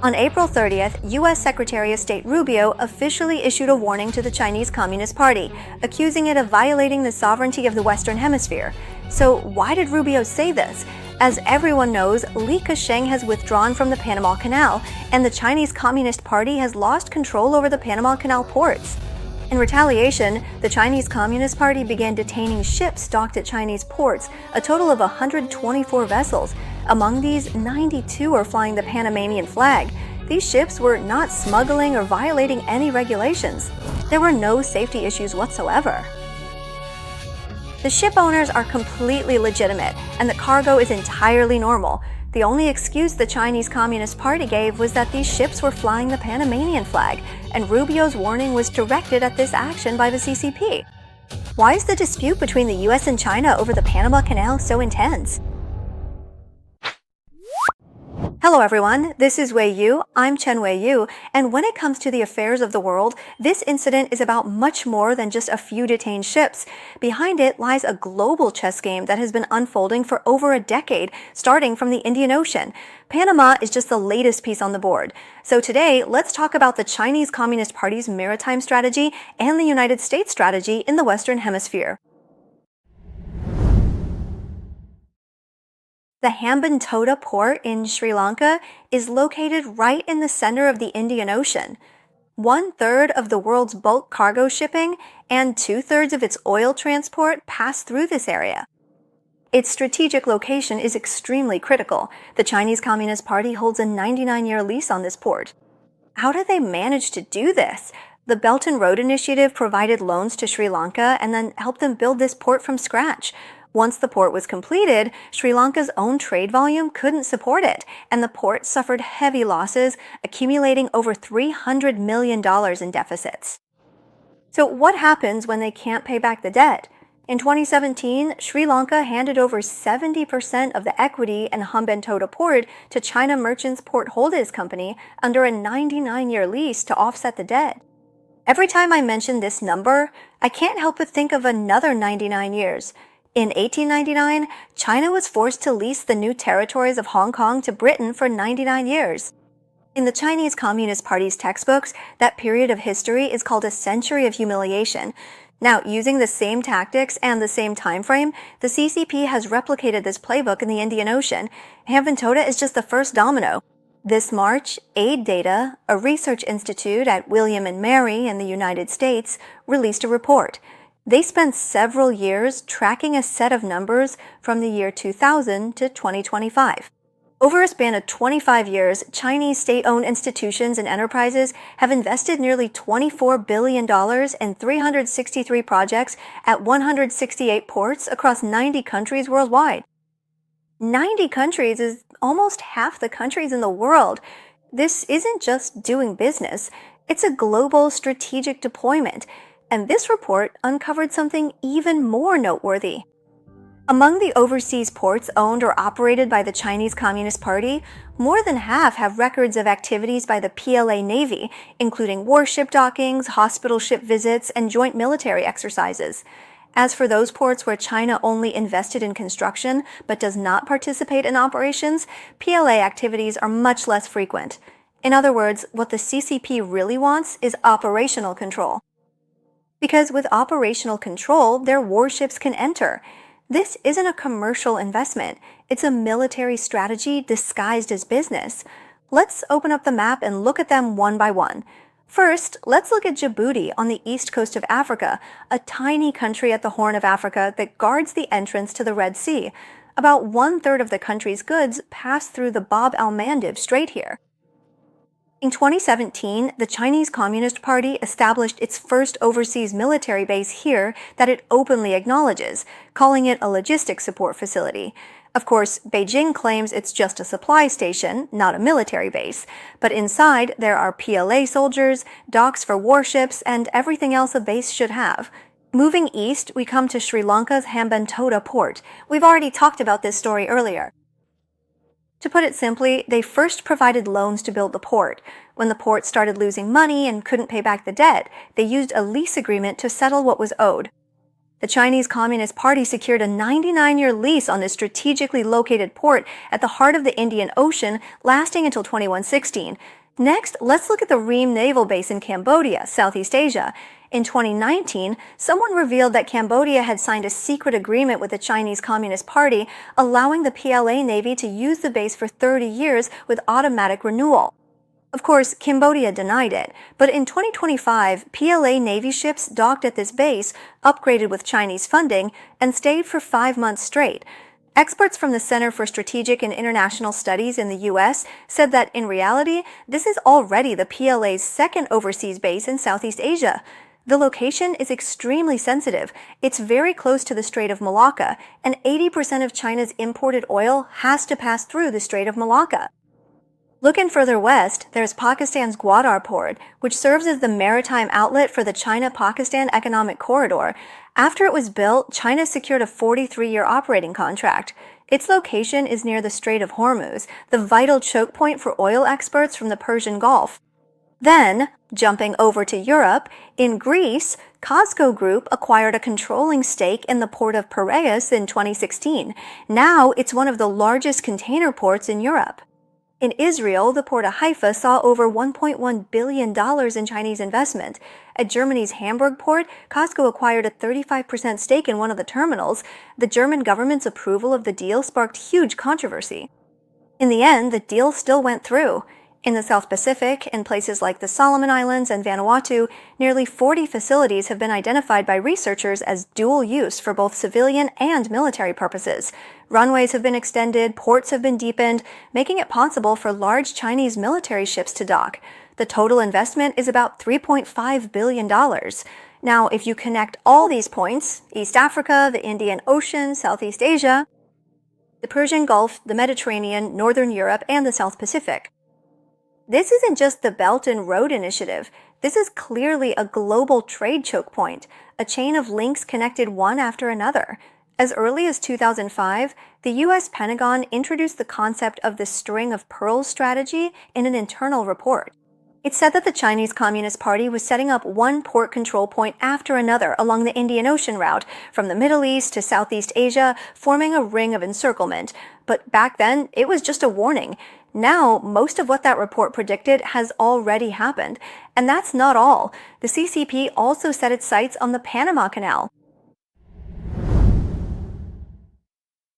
On April 30th, U.S. Secretary of State Rubio officially issued a warning to the Chinese Communist Party, accusing it of violating the sovereignty of the Western Hemisphere. So why did Rubio say this? As everyone knows, Li Ka-shing has withdrawn from the Panama Canal, and the Chinese Communist Party has lost control over the Panama Canal ports. In retaliation, the Chinese Communist Party began detaining ships docked at Chinese ports, a total of 124 vessels. Among these, 92 are flying the Panamanian flag. These ships were not smuggling or violating any regulations. There were no safety issues whatsoever. The ship owners are completely legitimate, and the cargo is entirely normal. The only excuse the Chinese Communist Party gave was that these ships were flying the Panamanian flag, and Rubio's warning was directed at this action by the CCP. Why is the dispute between the US and China over the Panama Canal so intense? Hello everyone, this is Wei Yu, I'm Chen Wei Yu, and when it comes to the affairs of the world, this incident is about much more than just a few detained ships. Behind it lies a global chess game that has been unfolding for over a decade, starting from the Indian Ocean. Panama is just the latest piece on the board. So today, let's talk about the Chinese Communist Party's maritime strategy and the United States strategy in the Western Hemisphere. The Hambantota port in Sri Lanka is located right in the center of the Indian Ocean. 1/3 of the world's bulk cargo shipping and 2/3 of its oil transport pass through this area. Its strategic location is extremely critical. The Chinese Communist Party holds a 99-year lease on this port. How did they manage to do this? The Belt and Road Initiative provided loans to Sri Lanka and then helped them build this port from scratch. Once the port was completed, Sri Lanka's own trade volume couldn't support it, and the port suffered heavy losses, accumulating over $300 million in deficits. So what happens when they can't pay back the debt? In 2017, Sri Lanka handed over 70% of the equity in Hambantota Port to China Merchants Port Holdings Company under a 99-year lease to offset the debt. Every time I mention this number, I can't help but think of another 99 years. In 1899, China was forced to lease the new territories of Hong Kong to Britain for 99 years. In the Chinese Communist Party's textbooks, that period of history is called a century of humiliation. Now, using the same tactics and the same time frame, the CCP has replicated this playbook in the Indian Ocean. Hambantota is just the first domino. This March, Aid Data, a research institute at William & Mary in the United States, released a report. They spent several years tracking a set of numbers from the year 2000 to 2025. Over a span of 25 years, Chinese state-owned institutions and enterprises have invested nearly $24 billion in 363 projects at 168 ports across 90 countries worldwide. 90 countries is almost half the countries in the world. This isn't just doing business, it's a global strategic deployment. And this report uncovered something even more noteworthy. Among the overseas ports owned or operated by the Chinese Communist Party, more than half have records of activities by the PLA Navy, including warship dockings, hospital ship visits, and joint military exercises. As for those ports where China only invested in construction but does not participate in operations, PLA activities are much less frequent. In other words, what the CCP really wants is operational control. Because with operational control, their warships can enter. This isn't a commercial investment. It's a military strategy disguised as business. Let's open up the map and look at them one by one. First, let's look at Djibouti on the east coast of Africa, a tiny country at the Horn of Africa that guards the entrance to the Red Sea. About 1/3 of the country's goods pass through the Bab el-Mandeb Strait here. In 2017, the Chinese Communist Party established its first overseas military base here that it openly acknowledges, calling it a logistics support facility. Of course, Beijing claims it's just a supply station, not a military base, but inside there are PLA soldiers, docks for warships, and everything else a base should have. Moving east, we come to Sri Lanka's Hambantota port. We've already talked about this story earlier. To put it simply, they first provided loans to build the port. When the port started losing money and couldn't pay back the debt, they used a lease agreement to settle what was owed. The Chinese Communist Party secured a 99-year lease on this strategically located port at the heart of the Indian Ocean, lasting until 2116. Next, let's look at the Ream Naval Base in Cambodia, Southeast Asia. In 2019, someone revealed that Cambodia had signed a secret agreement with the Chinese Communist Party, allowing the PLA Navy to use the base for 30 years with automatic renewal. Of course, Cambodia denied it, but in 2025, PLA Navy ships docked at this base, upgraded with Chinese funding, and stayed for 5 months straight. Experts from the Center for Strategic and International Studies in the U.S. said that, in reality, this is already the PLA's second overseas base in Southeast Asia. The location is extremely sensitive. It's very close to the Strait of Malacca, and 80% of China's imported oil has to pass through the Strait of Malacca. Looking further west, there's Pakistan's Gwadar port, which serves as the maritime outlet for the China-Pakistan Economic Corridor. After it was built, China secured a 43-year operating contract. Its location is near the Strait of Hormuz, the vital choke point for oil exports from the Persian Gulf. Then, jumping over to Europe, in Greece, COSCO Group acquired a controlling stake in the port of Piraeus in 2016. Now, it's one of the largest container ports in Europe. In Israel, the port of Haifa saw over $1.1 billion in Chinese investment. At Germany's Hamburg port, COSCO acquired a 35% stake in one of the terminals. The German government's approval of the deal sparked huge controversy. In the end, the deal still went through. In the South Pacific, in places like the Solomon Islands and Vanuatu, nearly 40 facilities have been identified by researchers as dual use for both civilian and military purposes. Runways have been extended, ports have been deepened, making it possible for large Chinese military ships to dock. The total investment is about $3.5 billion. Now, if you connect all these points, East Africa, the Indian Ocean, Southeast Asia, the Persian Gulf, the Mediterranean, Northern Europe, and the South Pacific, this isn't just the Belt and Road Initiative. This is clearly a global trade choke point, a chain of links connected one after another. As early as 2005, the U.S. Pentagon introduced the concept of the string of pearls strategy in an internal report. It said that the Chinese Communist Party was setting up one port control point after another along the Indian Ocean route, from the Middle East to Southeast Asia, forming a ring of encirclement. But back then, it was just a warning. Now, most of what that report predicted has already happened. And that's not all. The CCP also set its sights on the Panama Canal.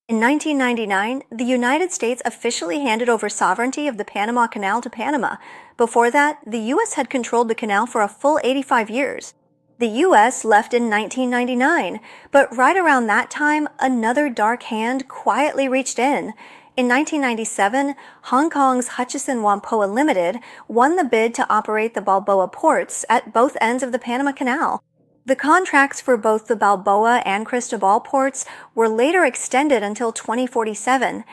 In 1999, the United States officially handed over sovereignty of the Panama Canal to Panama. Before that, the U.S. had controlled the canal for a full 85 years. The U.S. left in 1999, but right around that time, another dark hand quietly reached in. In 1997, Hong Kong's Hutchison Whampoa Limited won the bid to operate the Balboa ports at both ends of the Panama Canal. The contracts for both the Balboa and Cristobal ports were later extended until 2047.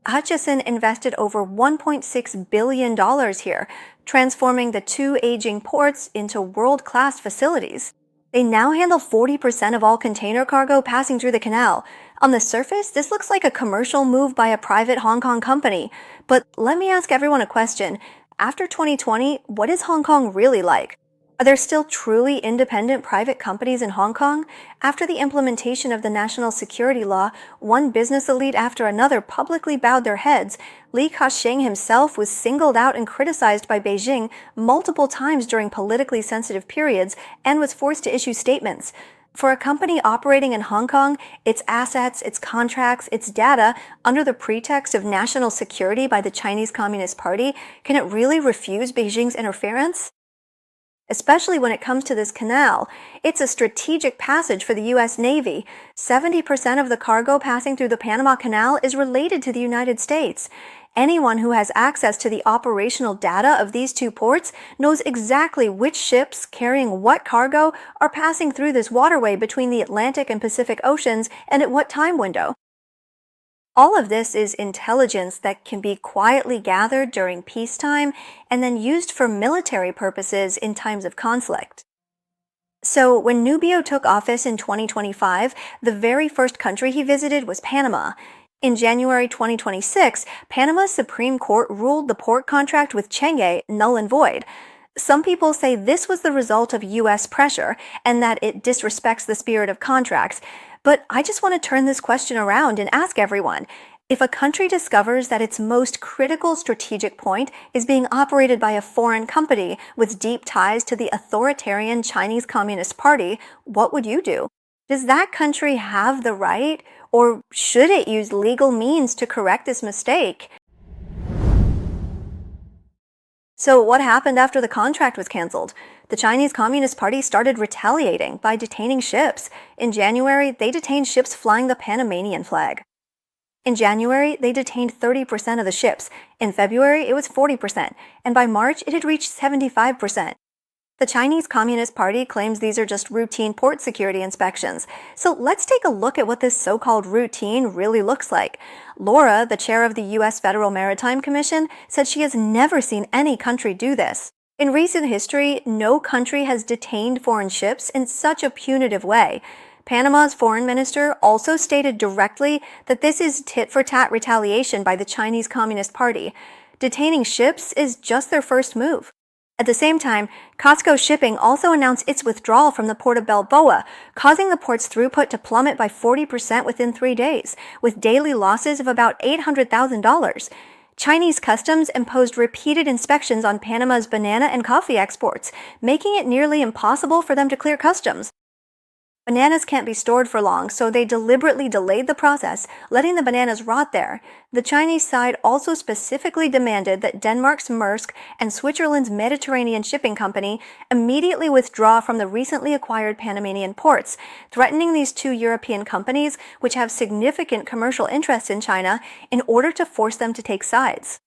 Hutchison invested over $1.6 billion here, transforming the two aging ports into world-class facilities. They now handle 40% of all container cargo passing through the canal. On the surface, this looks like a commercial move by a private Hong Kong company. But let me ask everyone a question. After 2020, what is Hong Kong really like? Are there still truly independent private companies in Hong Kong? After the implementation of the national security law, one business elite after another publicly bowed their heads. Li Ka-shing himself was singled out and criticized by Beijing multiple times during politically sensitive periods and was forced to issue statements. For a company operating in Hong Kong, its assets, its contracts, its data, under the pretext of national security by the Chinese Communist Party, can it really refuse Beijing's interference? Especially when it comes to this canal. It's a strategic passage for the U.S. Navy. 70% of the cargo passing through the Panama Canal is related to the United States. Anyone who has access to the operational data of these two ports knows exactly which ships carrying what cargo are passing through this waterway between the Atlantic and Pacific Oceans and at what time window. All of this is intelligence that can be quietly gathered during peacetime and then used for military purposes in times of conflict. So when Rubio took office in 2025, the very first country he visited was Panama. In January 2026, Panama's Supreme Court ruled the port contract with Chenghe null and void. Some people say this was the result of U.S. pressure and that it disrespects the spirit of contracts. But I just want to turn this question around and ask everyone, if a country discovers that its most critical strategic point is being operated by a foreign company with deep ties to the authoritarian Chinese Communist Party, what would you do? Does that country have the right, or should it use legal means to correct this mistake? So what happened after the contract was canceled? The Chinese Communist Party started retaliating by detaining ships. In January, they detained ships flying the Panamanian flag. In January, they detained 30% of the ships. In February, it was 40%, and by March, it had reached 75%. The Chinese Communist Party claims these are just routine port security inspections. So let's take a look at what this so-called routine really looks like. Laura, the chair of the U.S. Federal Maritime Commission, said she has never seen any country do this. In recent history, no country has detained foreign ships in such a punitive way. Panama's foreign minister also stated directly that this is tit-for-tat retaliation by the Chinese Communist Party. Detaining ships is just their first move. At the same time, COSCO Shipping also announced its withdrawal from the port of Balboa, causing the port's throughput to plummet by 40% within 3 days, with daily losses of about $800,000. Chinese customs imposed repeated inspections on Panama's banana and coffee exports, making it nearly impossible for them to clear customs. Bananas can't be stored for long, so they deliberately delayed the process, letting the bananas rot there. The Chinese side also specifically demanded that Denmark's Maersk and Switzerland's Mediterranean Shipping Company immediately withdraw from the recently acquired Panamanian ports, threatening these two European companies, which have significant commercial interests in China, in order to force them to take sides.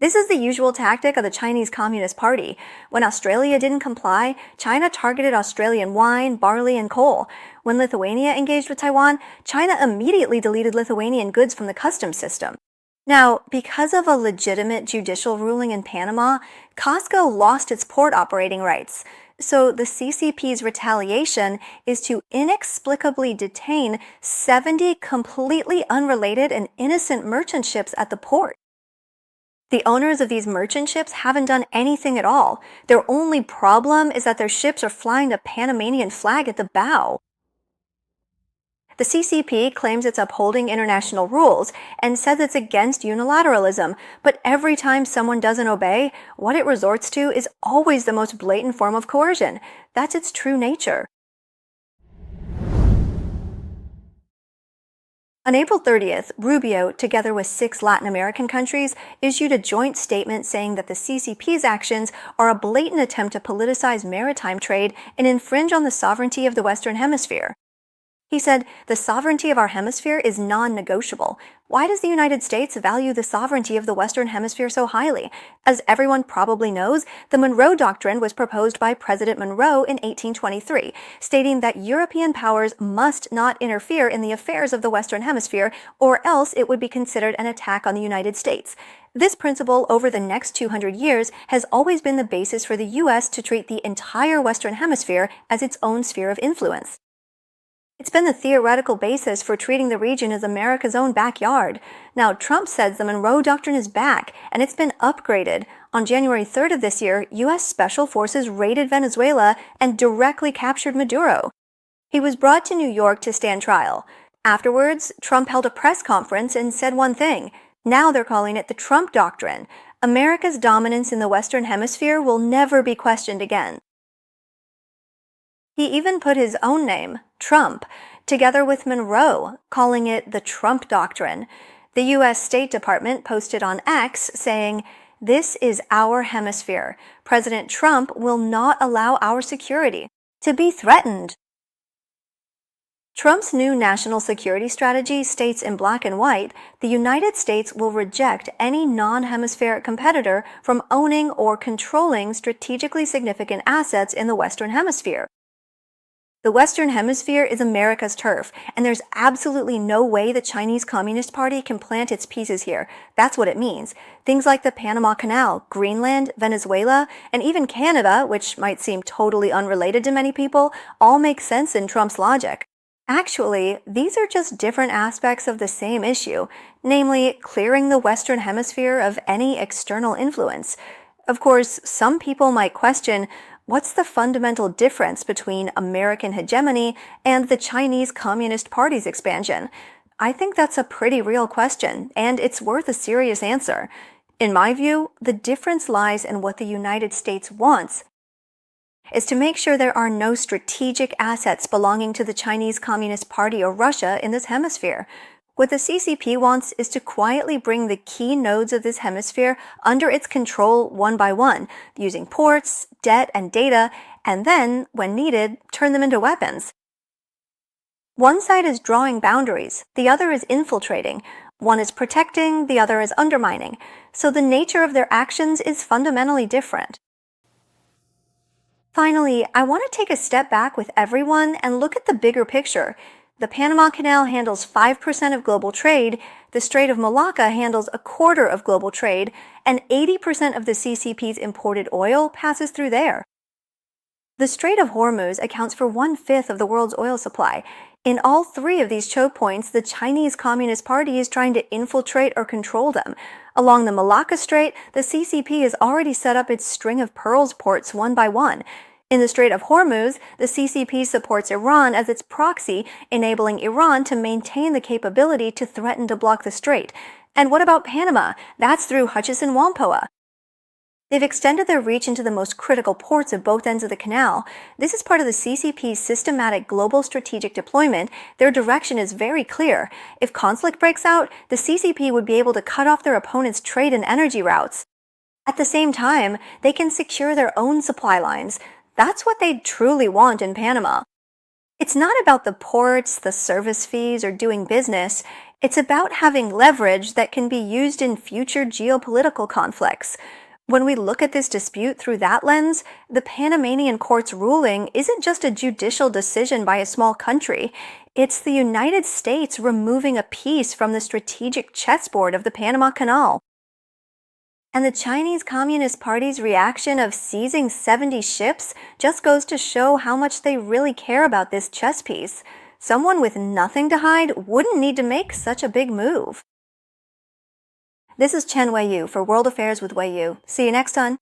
This is the usual tactic of the Chinese Communist Party. When Australia didn't comply, China targeted Australian wine, barley, and coal. When Lithuania engaged with Taiwan, China immediately deleted Lithuanian goods from the customs system. Now, because of a legitimate judicial ruling in Panama, COSCO lost its port operating rights. So the CCP's retaliation is to inexplicably detain 70 completely unrelated and innocent merchant ships at the port. The owners of these merchant ships haven't done anything at all. Their only problem is that their ships are flying the Panamanian flag at the bow. The CCP claims it's upholding international rules and says it's against unilateralism, but every time someone doesn't obey, what it resorts to is always the most blatant form of coercion. That's its true nature. On April 30th, Rubio, together with 6 Latin American countries, issued a joint statement saying that the CCP's actions are a blatant attempt to politicize maritime trade and infringe on the sovereignty of the Western Hemisphere. He said, "The sovereignty of our hemisphere is non-negotiable. Why does the United States value the sovereignty of the Western Hemisphere so highly? As everyone probably knows, the Monroe Doctrine was proposed by President Monroe in 1823, stating that European powers must not interfere in the affairs of the Western Hemisphere, or else it would be considered an attack on the United States. This principle over the next 200 years has always been the basis for the U.S. to treat the entire Western Hemisphere as its own sphere of influence. It's been the theoretical basis for treating the region as America's own backyard. Now, Trump says the Monroe Doctrine is back, and it's been upgraded. On January 3rd of this year, U.S. Special Forces raided Venezuela and directly captured Maduro. He was brought to New York to stand trial. Afterwards, Trump held a press conference and said one thing. Now they're calling it the Trump Doctrine. America's dominance in the Western Hemisphere will never be questioned again. He even put his own name, Trump, together with Monroe, calling it the Trump Doctrine. The U.S. State Department posted on X saying, "This is our hemisphere. President Trump will not allow our security to be threatened." Trump's new national security strategy states in black and white, the United States will reject any non-hemispheric competitor from owning or controlling strategically significant assets in the Western Hemisphere. The Western Hemisphere is America's turf, and there's absolutely no way the Chinese Communist Party can plant its pieces here. That's what it means. Things like the Panama Canal, Greenland, Venezuela, and even Canada, which might seem totally unrelated to many people, all make sense in Trump's logic. Actually, these are just different aspects of the same issue, namely clearing the Western Hemisphere of any external influence. Of course, some people might question what's the fundamental difference between American hegemony and the Chinese Communist Party's expansion? I think that's a pretty real question, and it's worth a serious answer. In my view, the difference lies in what the United States wants is to make sure there are no strategic assets belonging to the Chinese Communist Party or Russia in this hemisphere. What the CCP wants is to quietly bring the key nodes of this hemisphere under its control one by one, using ports, debt, and data, and then, when needed, turn them into weapons. One side is drawing boundaries, the other is infiltrating. One is protecting, the other is undermining. So the nature of their actions is fundamentally different. Finally, I want to take a step back with everyone and look at the bigger picture. The Panama Canal handles 5% of global trade, the Strait of Malacca handles a quarter of global trade, and 80% of the CCP's imported oil passes through there. The Strait of Hormuz accounts for 1/5 of the world's oil supply. In all three of these choke points, the Chinese Communist Party is trying to infiltrate or control them. Along the Malacca Strait, the CCP has already set up its string of pearls ports one by one. In the Strait of Hormuz, the CCP supports Iran as its proxy, enabling Iran to maintain the capability to threaten to block the strait. And what about Panama? That's through Hutchison Whampoa. They've extended their reach into the most critical ports of both ends of the canal. This is part of the CCP's systematic global strategic deployment. Their direction is very clear. If conflict breaks out, the CCP would be able to cut off their opponents' trade and energy routes. At the same time, they can secure their own supply lines. That's what they truly want in Panama. It's not about the ports, the service fees, or doing business. It's about having leverage that can be used in future geopolitical conflicts. When we look at this dispute through that lens, the Panamanian court's ruling isn't just a judicial decision by a small country. It's the United States removing a piece from the strategic chessboard of the Panama Canal. And the Chinese Communist Party's reaction of seizing 70 ships just goes to show how much they really care about this chess piece. Someone with nothing to hide wouldn't need to make such a big move. This is Chen Wei Yu for World Affairs with Wei Yu. See you next time.